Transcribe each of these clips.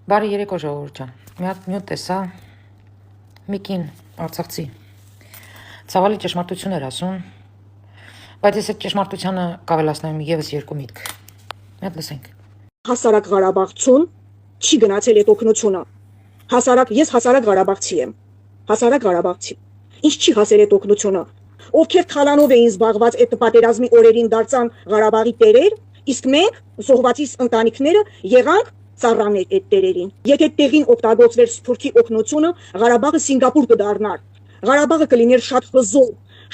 Բարի երեկո ժողովուրդ ջան։ Մի հատ նյութ տեսա մի կին արցախցի։ Ցավալի ճշմարտություն էր ասում, բայց ես այդ ճշմարտությանը կավելացնեմ եւս երկու միտք։ Մի հատ լսենք։ Հասարակ Ղարաբաղցուն չի գնացել այդ օգնությունը։ Ես հասարակ Ղարաբաղցի եմ։ Հասարակ Ղարաբաղցի։ Ինչ չի հասել այդ օգնությունը։ Ովքեր թալանով էին զբաղված այդ պատերազմի օրերին դարձան Ղարաբաղի տերեր, իսկ մենք զոհվածի ընտանիքները եղանք ծառաներ այդ տերերին։ Եթե տեղին օգտագործվեր Սփյուռքի օգնությունը, Ղարաբաղը Սինգապուր կդառնար։ Ղարաբաղը կլիներ շատ հզոր,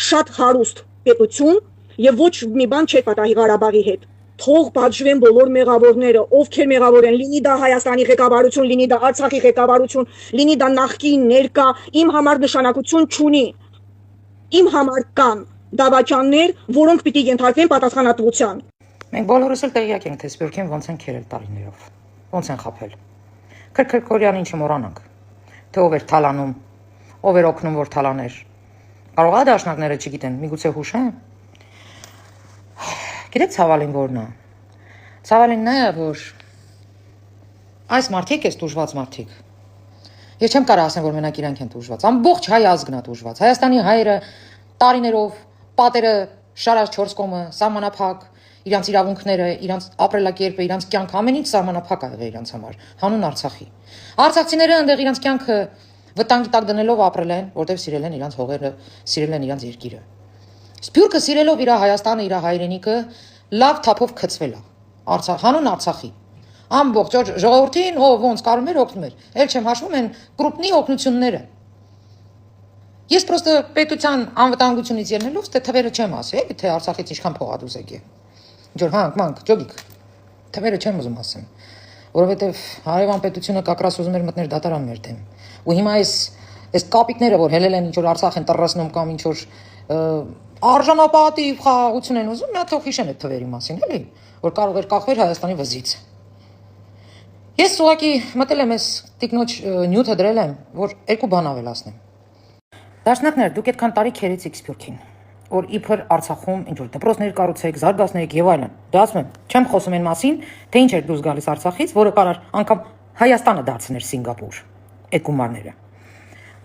շատ հարուստ պետություն եւ ոչ մի բան չէ պատահի Ղարաբաղի հետ։ Թող պատժվեն բոլոր մեղավորները, ովքեր մեղավոր են, լինի դա Հայաստանի ղեկավարություն, լինի դա Արցախի ղեկավարություն, լինի դա նախկին, ներկա, իմ համար նշանակություն չունի։ Իմ համար կան դավաճաններ, որոնք պիտի ենթարկվեն պատասխանատվության։ Մենք բոլորս էլ տեղյակ ենք, թե Սփյուռքին ոնց են քերել տարիներով, ոնց են խաբել։ Քրքրքորյան ինչը մոռանանք, թե ով էր թալանում, ով էր օգնում, որ թալաներ։ Կարող է դաշնակները չգիտեն, միգուցե հուշեն։ Գիտեք ցավալին որն է։ Ցավալին նա է, որ այս մարդիկ էս դժվար մարդիկ։ Ես չեմ կարող ասեմ, որ մենակ իրանք են դժվար։ Ամբողջ հայ ազգն է դժվար։ Հայաստանի հայերը տարիներով պատերը շարած 4 կողմը, սահմանափակ, իրանց իրավունքները, իրանց ապրելակերպը, իրանց կյանքը ամեն ինչ սահմանափակ ա եղել իրանց համար, հանուն Արցախի։ Արցախցիները այնտեղ իրանց կյանքը վտանգի տակ դնելով ապրել են, որտեղ սիրել են իրանց հողերը, սիրել են իրանց երկիրը։ Սփյուռքը սիրելով իր Հայաստանը, իր հայրենիքը լավ թափով գծվել է Արցախ, հանուն Արցախի։ Ամբողջ ժողովրդին ով ոնց կարում էր օգնում էր։ Էլ չեմ հաշվում են կրուպնի օգնությունները։ Ես պրոստը պետության անվտանգությունից ելնելով թե թվերը չեմ ասել, թե Արցախից ինչքան փող ա դուզ եկել։ Ինչ որ հանք, ջոգիկ։ Թվերը չեմ ուզում ասեմ, որովհետև հարևան պետությունը կակրաս ուզում էր մտներ դատարան մեր դեմ։ Ու հիմա այս կապիկները, որ հելել են ինչ որ Արցախ են տրռացնում կամ ինչ որ արժանապատիվ խաղաղություն են ուզում, նա թող հիշեն այդ թվերի մասին, էլի, որ կարող էր կախվել Հայաստանի վզից։ Ես ուղղակի մտել եմ այս տիկնոջ նյութը դրել եմ, որ երկու բան ավելացնեմ։ Դաշնակներ, դուք այդքան տարի քերեցիք Սփյուռքին, որ իբր Արցախում ինչ որ դպրոցներ կառուցեք, զարգացնեք եւ այլն։ Դա ասում եմ, չեմ խոսում այն մասին, թե ինչ էր դուրս գալիս Արցախից, որը կարար անգամ Հայաստանը դարձներ Սինգապուր, այդ գումարները։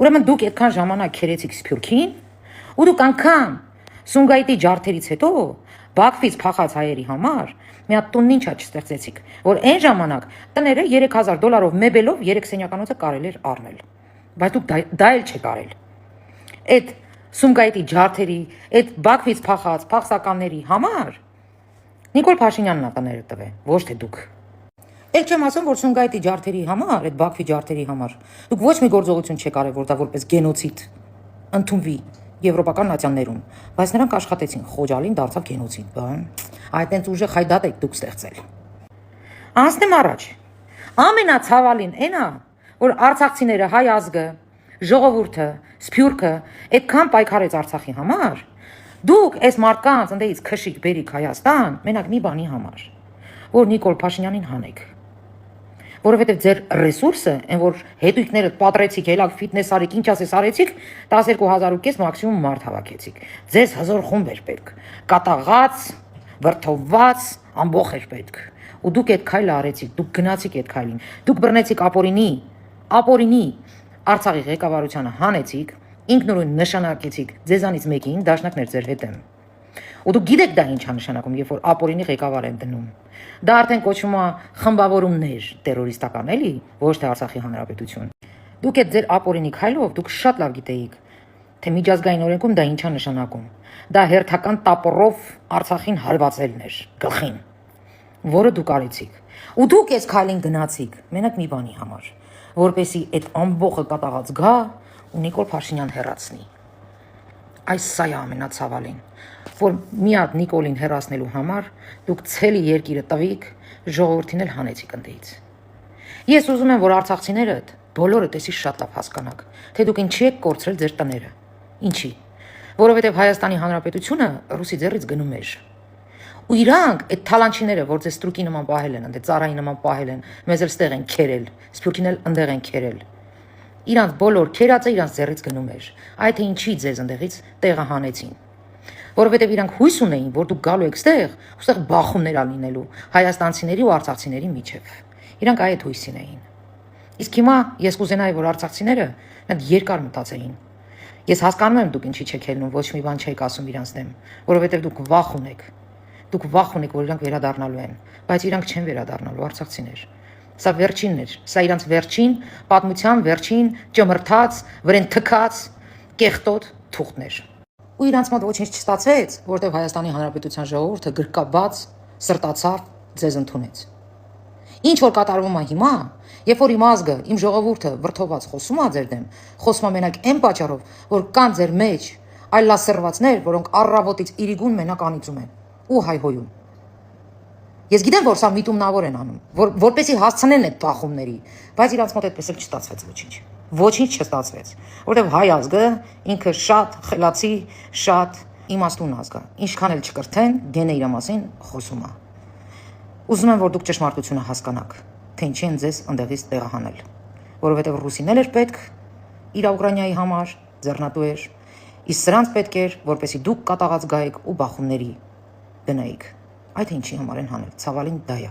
Ուրեմն դուք այդքան ժամանակ քերեցիք Սփյուռքին, ու դուք անգամ Սումգայիթի ջարդերից հետո Բաքվից փախած հայերի համար մի հատ տունն ինչա չստեղծեցիք, որ այն ժամանակ տները $3000 մեբելով 3 սենյականոցը կարել էր առնել։ Բայց դուք դա էլ չեք արել։ Այդ Սումգայիթի ջարդերի, այդ Բաքվից փախած փախստականների համար Նիկոլ Փաշինյանն ա տները տվել, ոչ թե դուք։ Էլ չեմ ասում, որ Սումգայիթի ջարդերի համար, այդ Բաքվի ջարդերի համար դուք ոչ մի գործողություն չեք արել, որ դա որպես գենոցիդ ընդունվի եվրոպական նացիաներում, բայց նրանք աշխատեցին, Խոջալին դարձավ գենոցիդ, բան։ Այդ այնց ուժեղ հայդատ եք դուք ստեղծել։ Անցնեմ առաջ։ Ամենացավալին այն է, որ արցախցիները, հայ ազգը, ժողովուրդը, Սփյուռքը այդքան պայքարեց Արցախի համար։ Դուք այս մարդկանց ընդդեից քշիկ բերիք Հայաստան, մենակ մի բանի համար, որ Նիկոլ Փաշինյանին հանեք։ Որովհետև ձեր ռեսուրսը, այն որ հետույքները պատրեցիք, հելակ ֆիթնես արիք, ինչ ասես արեցիք, 12500 մաքսիմում մարդ հավաքեցիք։ Ձեզ հզոր խումբ էր պետք, կատաղած, վրթովված, ամբողջ էր պետք։ Ու դուք այդ քայլը արեցիք, դուք գնացիք այդ քայլին, դուք բռնեցիք ապորինի, Արցախի ղեկավարությանը հանեցիք, ինքնուրույն նշանակեցիք ձեզանից մեկին, դաշնակներ ձեր հետ եմ։ Ու դուք գիտեք դա ինչ է նշանակում, երբ որ ապորինի ղեկավար են դնում։ Դա արդեն կոչվում է խմբավորումներ տերորիստական, էլի, ոչ թե Արցախի հանրապետություն։ Դուք այդ ձեր ապորինի քայլով դուք շատ լավ գիտեիք, թե միջազգային օրենքում դա ինչ է նշանակում։ Դա հերթական տապորով Արցախին հարվածելն էր, գլխին, որը դուք արեցիք։ Ու դուք այս քայլին գնացիք մենակ մի բանի համար, որպեսի այդ ամբողջը կատաղած գա ու Նիկոլ Փաշինյան հեռացնի։ Այս սա է ամենացավալին, որ մի հատ Նիկոլին հեռացնելու համար դուք ցելի երկիրը տվիք, ժողովրդին էլ հանեցիք ընդդեից։ Ես ուզում եմ, որ արցախցիները բոլորը տեսի շատ լավ հասկանաք, թե դուք ինչի եք կորցրել ձեր տները։ Ինչի։ Որովհետև Հայաստանի Հանրապետությունը ռուսի ձեռից գնում էր։ Ու իրանք այդ թալանչիները, որ ձեզ ստրուկի նման պահել են, ընդ ծառայի նման պահել են, մեզ էլ ստեղ են քերել, Սփյուռքին էլ ընդեղ են քերել։ Իրանց բոլոր քերածը իրանց ձեռից գնում էր։ Այդ թե ինչի ձեզ ընդեղից տեղը հանեցին։ Որովհետև իրանք հույս ունեին, որ դուք գալու եք ստեղ, ու ստեղ բախումներ ա լինելու հայաստանցիների ու արցախցիների միջև։ Իրանք այդ հույսին էին։ Իսկ հիմա ես կուզենայի, որ արցախցիները այդ երկար մտածեին։ Ես հասկանում եմ դուք ինչի չեք ելնում, ոչ մի բան չեք ասում իրանց դեմ, որովհետև դուք վախ ունեք։ Դուք վախ ունեք, որ իրանք վերադառնալու են, բայց իրանք չեն վերադառնալու, արցախցիներ։ Սա վերջինն էր, սա իրանց վերջին պատմության վերջին ճմրթած, վրեն թքած կեղտոտ թուղթն էր։ Ու իրանց մոտ ոչինչ չստացվեց, որտեղ Հայաստանի Հանրապետության ժողովուրդը գրկաբաց, սրտացավ ձեզ ընդունեց։ Ինչ որ կատարվում է հիմա, երբ որ իմ ազգը, իմ ժողովուրդը վրթոված խոսում է ձեր դեմ, խոսում է մենակ այն պատճառով, որ կան ձեր մեջ այլ լասերվածներ, որոնք առավոտից իրիգուն մենակ անիծում են ու հայհոյում։ Ես գիտեմ, որ սա միտումնավոր են անում, որպեսի հասցնեն այդ բախումների, բայց իրանց մոտ այդպես էլ չստացվեց ոչինչ։ Ոչինչ չստացվեց, որովհետև հայ ազգը ինքը շատ խելացի, շատ իմաստուն ազգ է։ Ինչքան էլ չկրթեն, գենը իր մասին խոսում է։ Ուզում եմ, որ դուք ճշմարտությունը հասկանաք, թե ինչի են ձեզ ընդեղից տեղահանել, որովհետև ռուսին էլ էր պետք իր Ուկրաինայի համար ձեռնատու էր, իսկ սրանց պետք էր, որպեսի դուք կատաղած գայիք ու բախումների գնայիք։ Այդ ինչի համար են հանել, ցավալին դա է։